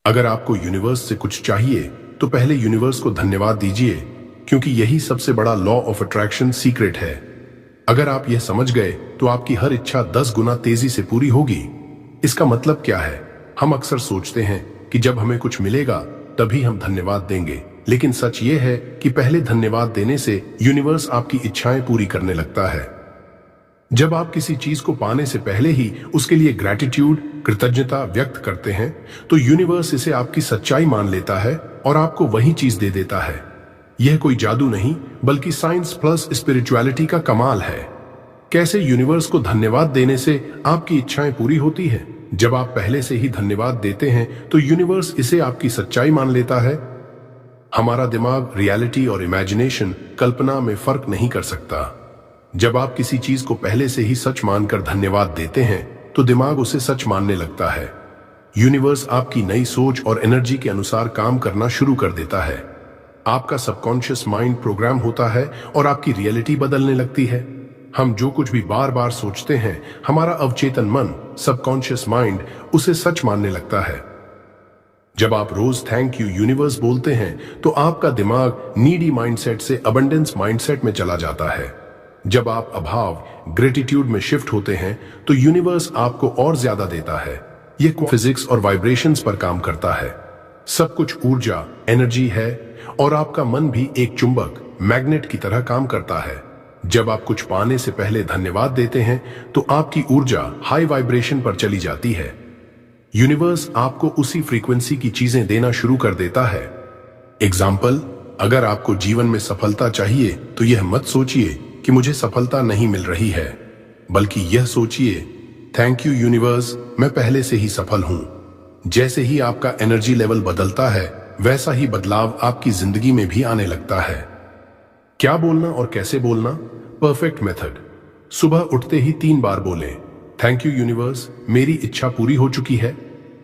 अगर आपको यूनिवर्स से कुछ चाहिए तो पहले यूनिवर्स को धन्यवाद दीजिए, क्योंकि यही सबसे बड़ा लॉ ऑफ अट्रैक्शन सीक्रेट है। अगर आप यह समझ गए तो आपकी हर इच्छा 10 गुना तेजी से पूरी होगी। इसका मतलब क्या है? हम अक्सर सोचते हैं कि जब हमें कुछ मिलेगा तभी हम धन्यवाद देंगे, लेकिन सच ये है कि पहले धन्यवाद देने से यूनिवर्स आपकी इच्छाएं पूरी करने लगता है। जब आप किसी चीज को पाने से पहले ही उसके लिए ग्रैटिट्यूड, कृतज्ञता व्यक्त करते हैं, तो यूनिवर्स इसे आपकी सच्चाई मान लेता है और आपको वही चीज दे देता है। यह कोई जादू नहीं, बल्कि साइंस प्लस स्पिरिचुअलिटी का कमाल है। कैसे यूनिवर्स को धन्यवाद देने से आपकी इच्छाएं पूरी होती हैं? जब आप पहले से ही धन्यवाद देते हैं तो यूनिवर्स इसे आपकी सच्चाई मान लेता है। हमारा दिमाग रियलिटी और इमेजिनेशन, कल्पना में फर्क नहीं कर सकता। जब आप किसी चीज को पहले से ही सच मानकर धन्यवाद देते हैं तो दिमाग उसे सच मानने लगता है। यूनिवर्स आपकी नई सोच और एनर्जी के अनुसार काम करना शुरू कर देता है। आपका सबकॉन्शियस माइंड प्रोग्राम होता है और आपकी रियलिटी बदलने लगती है। हम जो कुछ भी बार बार सोचते हैं, हमारा अवचेतन मन, सबकॉन्शियस माइंड उसे सच मानने लगता है। जब आप रोज थैंक यू यूनिवर्स बोलते हैं तो आपका दिमाग नीडी माइंडसेट से अबंडेंस माइंडसेट में चला जाता है। जब आप अभाव, ग्रेटिट्यूड में शिफ्ट होते हैं तो यूनिवर्स आपको और ज्यादा देता है। यह फिजिक्स और वाइब्रेशंस पर काम करता है। सब कुछ ऊर्जा, एनर्जी है और आपका मन भी एक चुंबक, मैग्नेट की तरह काम करता है। जब आप कुछ पाने से पहले धन्यवाद देते हैं तो आपकी ऊर्जा हाई वाइब्रेशन पर चली जाती है। यूनिवर्स आपको उसी फ्रीक्वेंसी की चीजें देना शुरू कर देता है। एग्जाम्पल, अगर आपको जीवन में सफलता चाहिए तो यह मत सोचिए कि मुझे सफलता नहीं मिल रही है, बल्कि यह सोचिए, थैंक यू यूनिवर्स, मैं पहले से ही सफल हूं। जैसे ही आपका एनर्जी लेवल बदलता है, वैसा ही बदलाव आपकी जिंदगी में भी आने लगता है। क्या बोलना और कैसे बोलना? Perfect method. सुबह उठते ही 3 बार बोलें, थैंक यू यूनिवर्स, मेरी इच्छा पूरी हो चुकी है।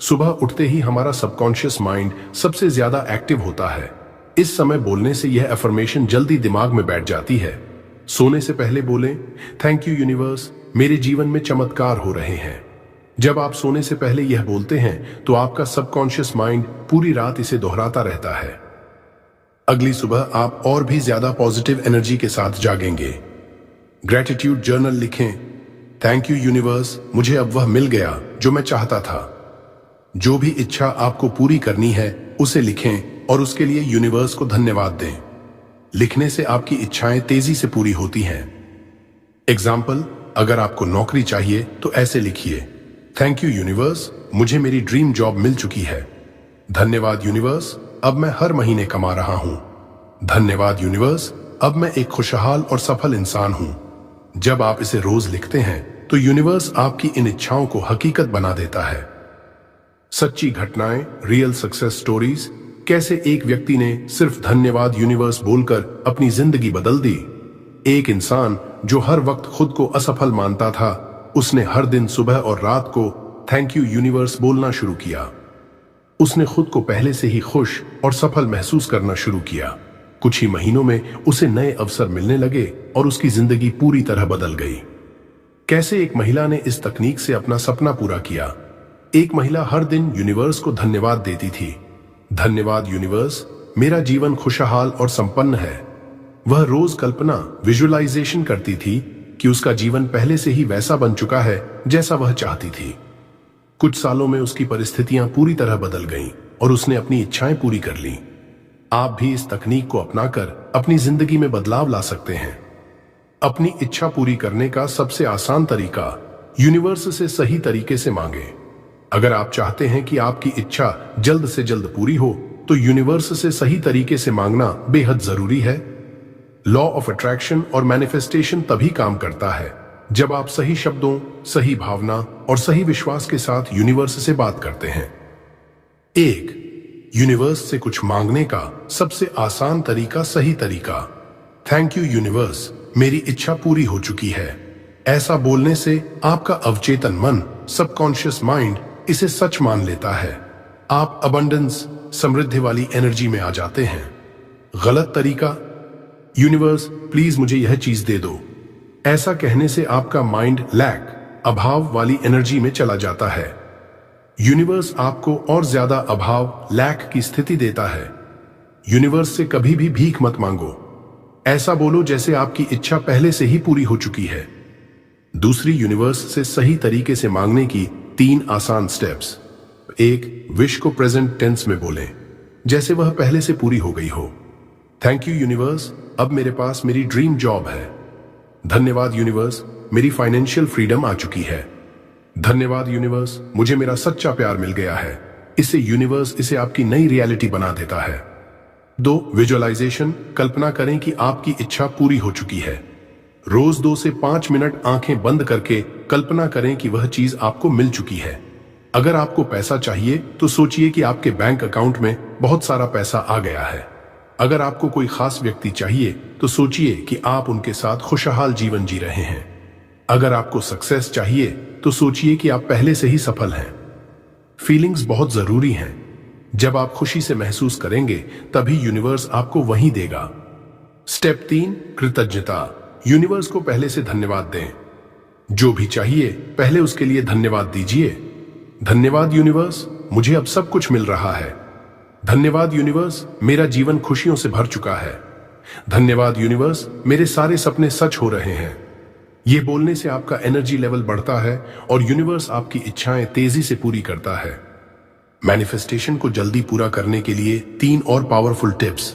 सुबह उठते ही हमारा सबकॉन्शियस माइंड सबसे ज्यादा एक्टिव होता है। इस समय बोलने से यह अफर्मेशन जल्दी दिमाग में बैठ जाती है। सोने से पहले बोलें, थैंक यू यूनिवर्स, मेरे जीवन में चमत्कार हो रहे हैं। जब आप सोने से पहले यह बोलते हैं तो आपका सबकॉन्शियस माइंड पूरी रात इसे दोहराता रहता है। अगली सुबह आप और भी ज्यादा पॉजिटिव एनर्जी के साथ जागेंगे। ग्रैटिट्यूड जर्नल लिखें, थैंक यू यूनिवर्स, मुझे अब वह मिल गया जो मैं चाहता था। जो भी इच्छा आपको पूरी करनी है उसे लिखें और उसके लिए यूनिवर्स को धन्यवाद दें। लिखने से आपकी इच्छाएं तेजी से पूरी होती हैं। एग्जाम्पल, अगर आपको नौकरी चाहिए तो ऐसे लिखिए, थैंक यू यूनिवर्स, मुझे मेरी ड्रीम जॉब मिल चुकी है। धन्यवाद यूनिवर्स, अब मैं हर महीने कमा रहा हूं। धन्यवाद यूनिवर्स, अब मैं एक खुशहाल और सफल इंसान हूं। जब आप इसे रोज लिखते हैं तो यूनिवर्स आपकी इन इच्छाओं को हकीकत बना देता है। सच्ची घटनाएं, रियल सक्सेस स्टोरीज, कैसे एक व्यक्ति ने सिर्फ धन्यवाद यूनिवर्स बोलकर अपनी जिंदगी बदल दी। एक इंसान जो हर वक्त खुद को असफल मानता था, उसने हर दिन सुबह और रात को थैंक यू यूनिवर्स बोलना शुरू किया। उसने खुद को पहले से ही खुश और सफल महसूस करना शुरू किया। कुछ ही महीनों में उसे नए अवसर मिलने लगे और उसकी जिंदगी पूरी तरह बदल गई। कैसे एक महिला ने इस तकनीक से अपना सपना पूरा किया। एक महिला हर दिन यूनिवर्स को धन्यवाद देती थी। धन्यवाद यूनिवर्स, मेरा जीवन खुशहाल और संपन्न है। वह रोज कल्पना, विजुअलाइजेशन करती थी कि उसका जीवन पहले से ही वैसा बन चुका है जैसा वह चाहती थी। कुछ सालों में उसकी परिस्थितियां पूरी तरह बदल गईं और उसने अपनी इच्छाएं पूरी कर लीं। आप भी इस तकनीक को अपनाकर अपनी जिंदगी में बदलाव ला सकते हैं। अपनी इच्छा पूरी करने का सबसे आसान तरीका, यूनिवर्स से सही तरीके से मांगे। अगर आप चाहते हैं कि आपकी इच्छा जल्द से जल्द पूरी हो तो यूनिवर्स से सही तरीके से मांगना बेहद जरूरी है। लॉ ऑफ अट्रैक्शन और मैनिफेस्टेशन तभी काम करता है जब आप सही शब्दों, सही भावना और सही विश्वास के साथ यूनिवर्स से बात करते हैं। 1. यूनिवर्स से कुछ मांगने का सबसे आसान तरीका, सही तरीका। थैंक यू यूनिवर्स, मेरी इच्छा पूरी हो चुकी है। ऐसा बोलने से आपका अवचेतन मन, सबकॉन्शियस माइंड इसे सच मान लेता है। आप अबंडेंस, समृद्धि वाली एनर्जी में आ जाते हैं। गलत तरीका, यूनिवर्स प्लीज मुझे यह चीज दे दो। ऐसा कहने से आपका माइंड लैक, अभाव वाली एनर्जी में चला जाता है। यूनिवर्स आपको और ज्यादा अभाव, लैक की स्थिति देता है। यूनिवर्स से कभी भी भीख मत मांगो। ऐसा बोलो जैसे आपकी इच्छा पहले से ही पूरी हो चुकी है। दूसरी, यूनिवर्स से सही तरीके से मांगने की 3 आसान स्टेप्स। 1, विश को प्रेजेंट टेंस में बोलें, जैसे वह पहले से पूरी हो गई हो। थैंक यू यूनिवर्स, अब मेरे पास मेरी ड्रीम जॉब है। धन्यवाद यूनिवर्स, मेरी फाइनेंशियल फ्रीडम आ चुकी है। धन्यवाद यूनिवर्स, मुझे मेरा सच्चा प्यार मिल गया है। इससे यूनिवर्स इसे आपकी नई रियलिटी बना देता है। 2, विजुअलाइजेशन, कल्पना करें कि आपकी इच्छा पूरी हो चुकी है। रोज 2 से 5 मिनट आंखें बंद करके कल्पना करें कि वह चीज आपको मिल चुकी है। अगर आपको पैसा चाहिए तो सोचिए कि आपके बैंक अकाउंट में बहुत सारा पैसा आ गया है। अगर आपको कोई खास व्यक्ति चाहिए तो सोचिए कि आप उनके साथ खुशहाल जीवन जी रहे हैं। अगर आपको सक्सेस चाहिए तो सोचिए कि आप पहले से ही सफल हैं। फीलिंग्स बहुत जरूरी हैं। जब आप खुशी से महसूस करेंगे तभी यूनिवर्स आपको वही देगा। स्टेप 3, कृतज्ञता। यूनिवर्स को पहले से धन्यवाद दें। जो भी चाहिए पहले उसके लिए धन्यवाद दीजिए। धन्यवाद यूनिवर्स, मुझे अब सब कुछ मिल रहा है। धन्यवाद यूनिवर्स, मेरा जीवन खुशियों से भर चुका है। धन्यवाद यूनिवर्स, मेरे सारे सपने सच हो रहे हैं। यह बोलने से आपका एनर्जी लेवल बढ़ता है और यूनिवर्स आपकी इच्छाएं तेजी से पूरी करता है। मैनिफेस्टेशन को जल्दी पूरा करने के लिए 3 और पावरफुल टिप्स।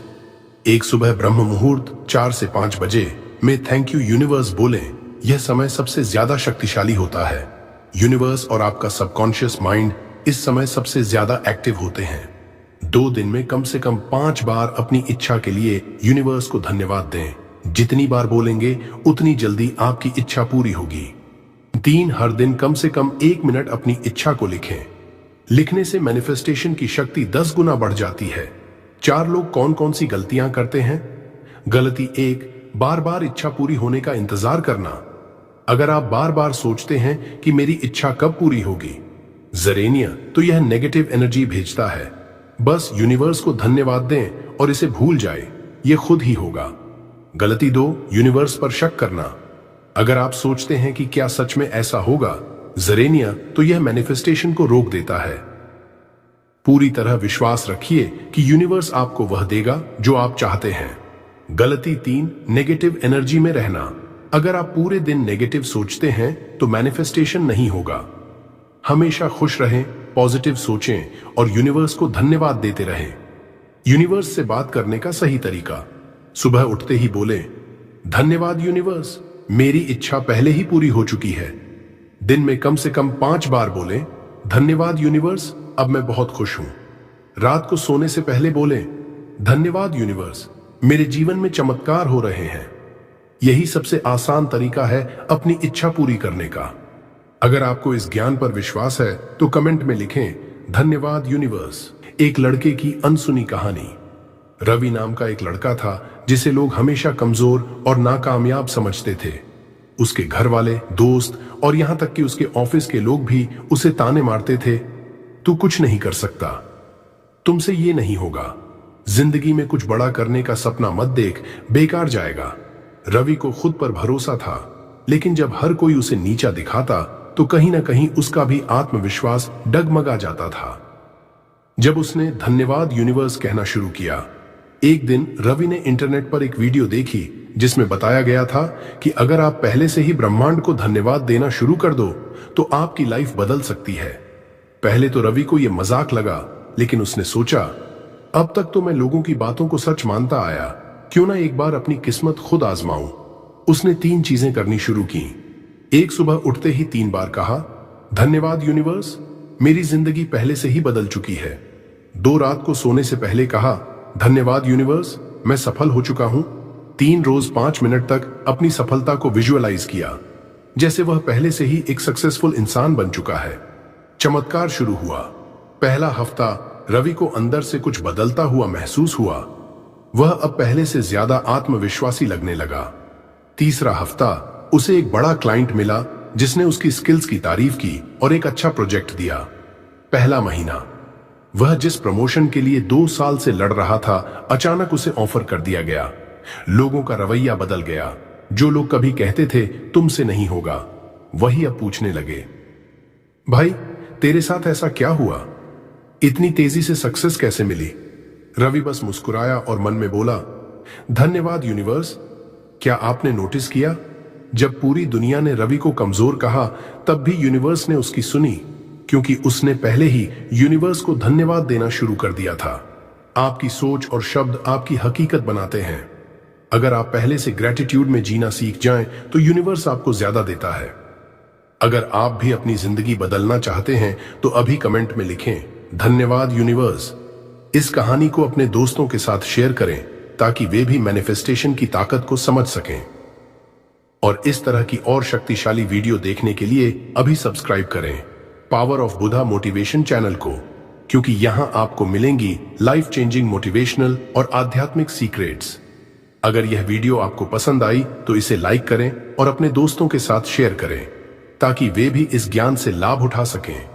1, सुबह ब्रह्म मुहूर्त 4 से 5 बजे में थैंक यू यूनिवर्स बोलें। यह समय सबसे ज्यादा शक्तिशाली होता है। यूनिवर्स और आपका सबकॉन्शियस माइंड इस समय सबसे ज्यादा एक्टिव होते हैं। 2 दिन में कम से कम 5 बार अपनी इच्छा के लिए यूनिवर्स को धन्यवाद दें। जितनी बार बोलेंगे उतनी जल्दी आपकी इच्छा पूरी होगी। 3, हर दिन कम से कम 1 मिनट अपनी इच्छा को लिखें। लिखने से मैनिफेस्टेशन की शक्ति 10 गुना बढ़ जाती है। 4 लोग कौन कौन सी गलतियां करते हैं? गलती 1, बार बार इच्छा पूरी होने का इंतजार करना। अगर आप बार बार सोचते हैं कि मेरी इच्छा कब पूरी होगी, जरेनिया, तो यह नेगेटिव एनर्जी भेजता है। बस यूनिवर्स को धन्यवाद दें और इसे भूल जाए, यह खुद ही होगा। गलती 2, यूनिवर्स पर शक करना। अगर आप सोचते हैं कि क्या सच में ऐसा होगा, जरेनिया, तो यह मैनिफेस्टेशन को रोक देता है। पूरी तरह विश्वास रखिए कि यूनिवर्स आपको वह देगा जो आप चाहते हैं। गलती 3, नेगेटिव एनर्जी में रहना। अगर आप पूरे दिन नेगेटिव सोचते हैं तो मैनिफेस्टेशन नहीं होगा। हमेशा खुश रहें, पॉजिटिव सोचें और यूनिवर्स को धन्यवाद देते रहें। यूनिवर्स से बात करने का सही तरीका। सुबह उठते ही बोलें, धन्यवाद यूनिवर्स, मेरी इच्छा पहले ही पूरी हो चुकी है। दिन में कम से कम 5 बार बोलें, धन्यवाद यूनिवर्स, अब मैं बहुत खुश हूं। रात को सोने से पहले बोलें, धन्यवाद यूनिवर्स, मेरे जीवन में चमत्कार हो रहे हैं। यही सबसे आसान तरीका है अपनी इच्छा पूरी करने का। अगर आपको इस ज्ञान पर विश्वास है तो कमेंट में लिखें, धन्यवाद यूनिवर्स। एक लड़के की अनसुनी कहानी। रवि नाम का एक लड़का था जिसे लोग हमेशा कमजोर और नाकामयाब समझते थे। उसके घर वाले, दोस्त और यहां तक कि उसके ऑफिस के लोग भी उसे ताने मारते थे, तू कुछ नहीं कर सकता, तुमसे ये नहीं होगा, जिंदगी में कुछ बड़ा करने का सपना मत देख, बेकार जाएगा। रवि को खुद पर भरोसा था, लेकिन जब हर कोई उसे नीचा दिखाता तो कहीं ना कहीं उसका भी आत्मविश्वास डगमगा जाता था। जब उसने धन्यवाद यूनिवर्स कहना शुरू किया, एक दिन रवि ने इंटरनेट पर एक वीडियो देखी जिसमें बताया गया था कि अगर आप पहले से ही ब्रह्मांड को धन्यवाद देना शुरू कर दो तो आपकी लाइफ बदल सकती है। पहले तो रवि को यह मजाक लगा, लेकिन उसने सोचा, अब तक तो मैं लोगों की बातों को सच मानता आया, क्यों ना एक बार अपनी किस्मत खुद आजमाऊं। उसने 3 चीजें करनी शुरू की। 1, सुबह उठते ही 3 बार कहा, धन्यवाद यूनिवर्स, मेरी जिंदगी पहले से ही बदल चुकी है। 2, रात को सोने से पहले कहा, धन्यवाद यूनिवर्स, मैं सफल हो चुका हूं। 3, रोज 5 मिनट तक अपनी सफलता को विजुअलाइज किया, जैसे वह पहले से ही एक सक्सेसफुल इंसान बन चुका है। चमत्कार शुरू हुआ। पहला हफ्ता रवि को अंदर से कुछ बदलता हुआ महसूस हुआ। वह अब पहले से ज्यादा आत्मविश्वासी लगने लगा। तीसरा हफ्ता उसे एक बड़ा क्लाइंट मिला जिसने उसकी स्किल्स की तारीफ की और एक अच्छा प्रोजेक्ट दिया। पहला महीना वह जिस प्रमोशन के लिए 2 साल से लड़ रहा था, अचानक उसे ऑफर कर दिया गया। लोगों का रवैया बदल गया। जो लोग कभी कहते थे तुमसे नहीं होगा, वही अब पूछने लगे, भाई तेरे साथ ऐसा क्या हुआ? इतनी तेजी से सक्सेस कैसे मिली? रवि बस मुस्कुराया और मन में बोला, धन्यवाद यूनिवर्स। क्या आपने नोटिस किया, जब पूरी दुनिया ने रवि को कमजोर कहा, तब भी यूनिवर्स ने उसकी सुनी, क्योंकि उसने पहले ही यूनिवर्स को धन्यवाद देना शुरू कर दिया था। आपकी सोच और शब्द आपकी हकीकत बनाते हैं। अगर आप पहले से ग्रेटिट्यूड में जीना सीख जाएं, तो यूनिवर्स आपको ज्यादा देता है। अगर आप भी अपनी जिंदगी बदलना चाहते हैं, तो अभी कमेंट में लिखें, धन्यवाद यूनिवर्स। इस कहानी को अपने दोस्तों के साथ शेयर करें, ताकि वे भी मैनिफेस्टेशन की ताकत को समझ सकें। और इस तरह की और शक्तिशाली वीडियो देखने के लिए अभी सब्सक्राइब करें power of Buddha motivation channel को, क्योंकि यहां आपको मिलेंगी लाइफ चेंजिंग मोटिवेशनल और आध्यात्मिक सीक्रेट्स। अगर यह वीडियो आपको पसंद आई तो इसे लाइक करें और अपने दोस्तों के साथ शेयर करें, ताकि वे भी इस ज्ञान से लाभ उठा सकें।